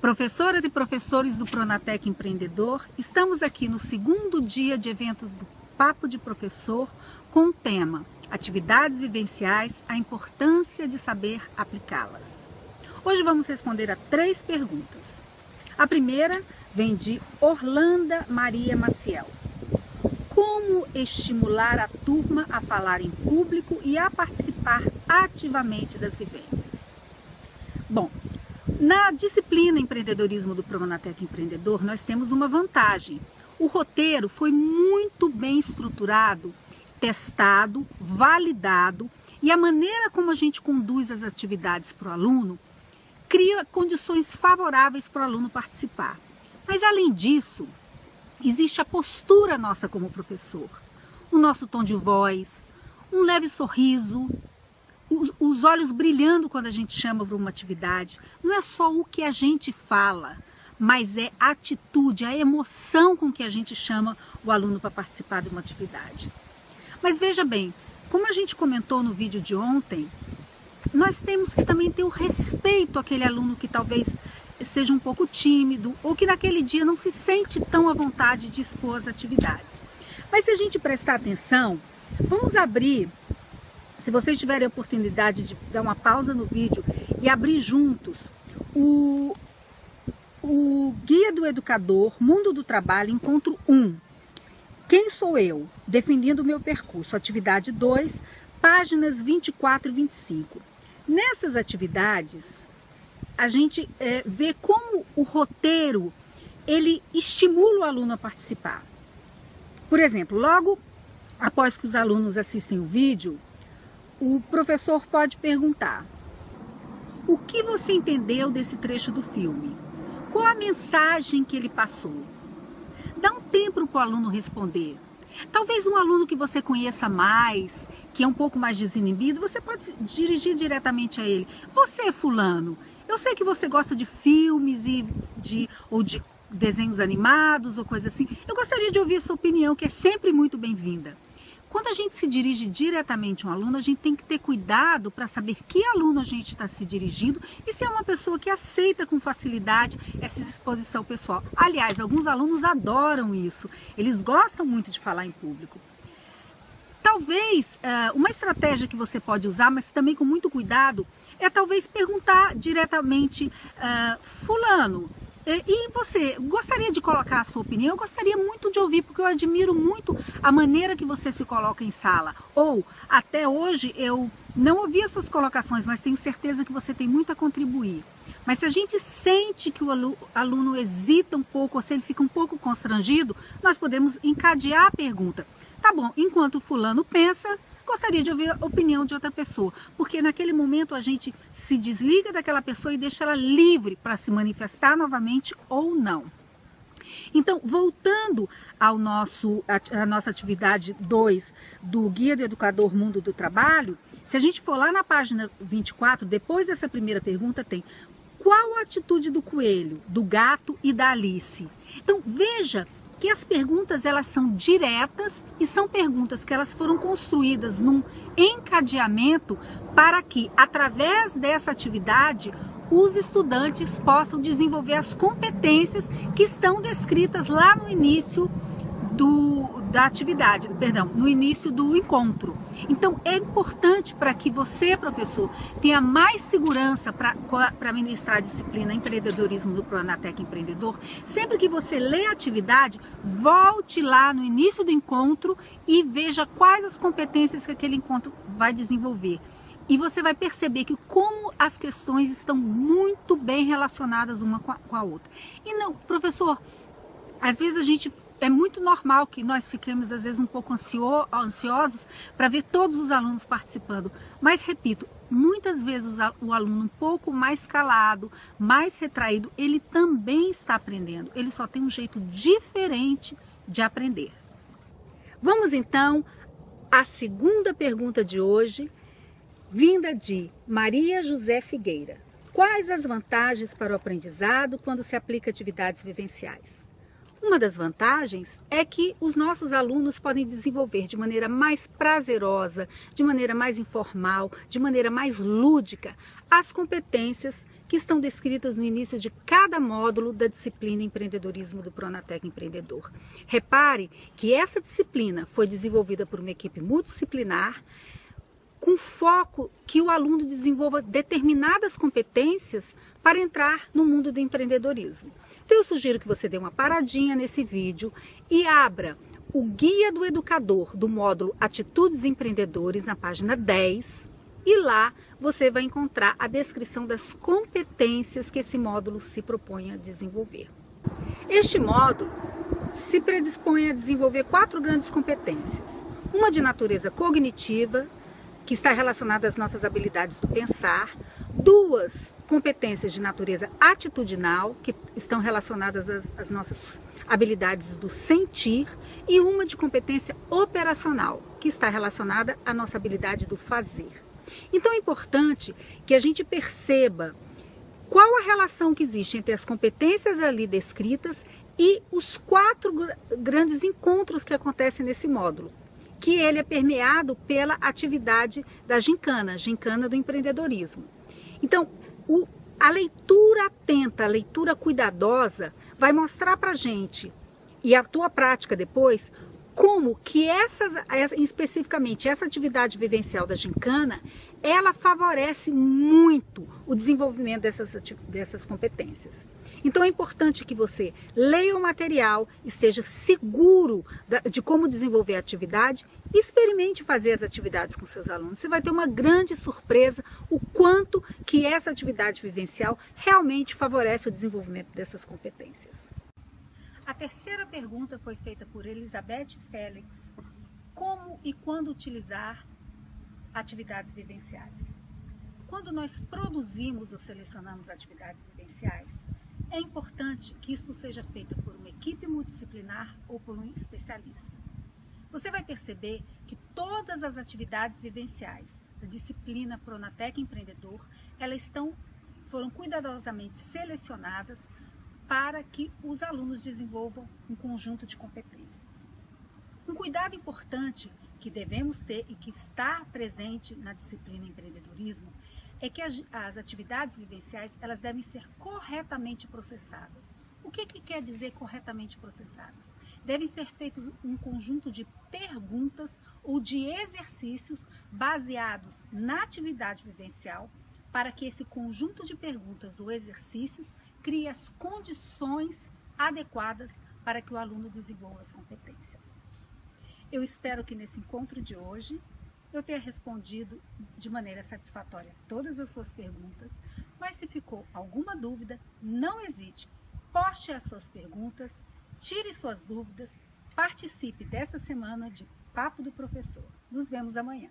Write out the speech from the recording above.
Professoras e professores do Pronatec Empreendedor, estamos aqui no segundo dia de evento do Papo de Professor com o tema Atividades Vivenciais, a importância de saber aplicá-las. Hoje vamos responder a 3 perguntas. A primeira vem de Orlanda Maria Maciel. Como estimular a turma a falar em público e a participar ativamente das vivências? Bom, na disciplina Empreendedorismo do Pronatec Empreendedor, nós temos uma vantagem. O roteiro foi muito bem estruturado, testado, validado, e a maneira como a gente conduz as atividades para o aluno cria condições favoráveis para o aluno participar. Mas, além disso, existe a postura nossa como professor, o nosso tom de voz, um leve sorriso, os olhos brilhando quando a gente chama para uma atividade. Não é só o que a gente fala, mas é a atitude, a emoção com que a gente chama o aluno para participar de uma atividade. Mas veja bem, como a gente comentou no vídeo de ontem, nós temos que também ter o respeito àquele aluno que talvez seja um pouco tímido ou que naquele dia não se sente tão à vontade de expor as atividades. Mas se a gente prestar atenção, vamos abrir. Se vocês tiverem a oportunidade de dar uma pausa no vídeo e abrir juntos o Guia do Educador, Mundo do Trabalho, Encontro 1. Quem sou eu? Definindo o meu percurso. Atividade 2, páginas 24 e 25. Nessas atividades, a gente vê como o roteiro ele estimula o aluno a participar. Por exemplo, logo após que os alunos assistem o vídeo, o professor pode perguntar: o que você entendeu desse trecho do filme? Qual a mensagem que ele passou? Dá um tempo para o aluno responder. Talvez um aluno que você conheça mais, que é um pouco mais desinibido, você pode dirigir diretamente a ele. Você, fulano, eu sei que você gosta de filmes ou de desenhos animados ou coisa assim. Eu gostaria de ouvir a sua opinião, que é sempre muito bem-vinda. Quando a gente se dirige diretamente a um aluno, a gente tem que ter cuidado para saber que aluno a gente está se dirigindo e se é uma pessoa que aceita com facilidade essa exposição pessoal. Aliás, alguns alunos adoram isso, eles gostam muito de falar em público. Talvez uma estratégia que você pode usar, mas também com muito cuidado, é talvez perguntar diretamente: fulano, e você gostaria de colocar a sua opinião? Eu gostaria muito de ouvir, porque eu admiro muito a maneira que você se coloca em sala. Ou, até hoje, eu não ouvi as suas colocações, mas tenho certeza que você tem muito a contribuir. Mas se a gente sente que o aluno hesita um pouco, ou se ele fica um pouco constrangido, nós podemos encadear a pergunta. Tá bom, enquanto fulano pensa, gostaria de ouvir a opinião de outra pessoa, porque naquele momento a gente se desliga daquela pessoa e deixa ela livre para se manifestar novamente ou não. Então, voltando à nossa atividade 2 do Guia do Educador Mundo do Trabalho, se a gente for lá na página 24, depois dessa primeira pergunta tem: qual a atitude do coelho, do gato e da Alice? Então, veja que as perguntas elas são diretas e são perguntas que elas foram construídas num encadeamento para que, através dessa atividade, os estudantes possam desenvolver as competências que estão descritas lá no início da atividade, no início do encontro. Então, é importante para que você, professor, tenha mais segurança para ministrar a disciplina Empreendedorismo do Pronatec Empreendedor. Sempre que você lê a atividade, volte lá no início do encontro e veja quais as competências que aquele encontro vai desenvolver. E você vai perceber que como as questões estão muito bem relacionadas uma com a outra. E não, professor, às vezes é muito normal que nós fiquemos, às vezes, um pouco ansiosos para ver todos os alunos participando. Mas, repito, muitas vezes o aluno um pouco mais calado, mais retraído, ele também está aprendendo. Ele só tem um jeito diferente de aprender. Vamos, então, à segunda pergunta de hoje, vinda de Maria José Figueira. Quais as vantagens para o aprendizado quando se aplica atividades vivenciais? Uma das vantagens é que os nossos alunos podem desenvolver de maneira mais prazerosa, de maneira mais informal, de maneira mais lúdica, as competências que estão descritas no início de cada módulo da disciplina Empreendedorismo do Pronatec Empreendedor. Repare que essa disciplina foi desenvolvida por uma equipe multidisciplinar, com foco que o aluno desenvolva determinadas competências para entrar no mundo do empreendedorismo. Então eu sugiro que você dê uma paradinha nesse vídeo e abra o Guia do Educador do módulo Atitudes Empreendedores na página 10 e lá você vai encontrar a descrição das competências que esse módulo se propõe a desenvolver. Este módulo se predispõe a desenvolver 4 grandes competências. Uma de natureza cognitiva, que está relacionada às nossas habilidades do pensar, 2 competências de natureza atitudinal, que estão relacionadas às nossas habilidades do sentir, e uma de competência operacional, que está relacionada à nossa habilidade do fazer. Então é importante que a gente perceba qual a relação que existe entre as competências ali descritas e os 4 grandes encontros que acontecem nesse módulo, que ele é permeado pela atividade da gincana do empreendedorismo. Então, a leitura atenta, a leitura cuidadosa vai mostrar para a gente, e a tua prática depois, como que especificamente essa atividade vivencial da gincana, ela favorece muito o desenvolvimento dessas competências. Então é importante que você leia o material, esteja seguro de como desenvolver a atividade e experimente fazer as atividades com seus alunos. Você vai ter uma grande surpresa o quanto que essa atividade vivencial realmente favorece o desenvolvimento dessas competências. A terceira pergunta foi feita por Elizabeth Félix. Como e quando utilizar atividades vivenciais? Quando nós produzimos ou selecionamos atividades vivenciais, é importante que isso seja feito por uma equipe multidisciplinar ou por um especialista. Você vai perceber que todas as atividades vivenciais da disciplina Pronatec Empreendedor, foram cuidadosamente selecionadas para que os alunos desenvolvam um conjunto de competências. Um cuidado importante que devemos ter e que está presente na disciplina Empreendedorismo é que as atividades vivenciais elas devem ser corretamente processadas. O que quer dizer corretamente processadas? Devem ser feitos um conjunto de perguntas ou de exercícios baseados na atividade vivencial para que esse conjunto de perguntas ou exercícios crie as condições adequadas para que o aluno desenvolva as competências. Eu espero que nesse encontro de hoje eu tenha respondido de maneira satisfatória todas as suas perguntas, mas se ficou alguma dúvida, não hesite, poste as suas perguntas, tire suas dúvidas, participe dessa semana de Papo do Professor. Nos vemos amanhã.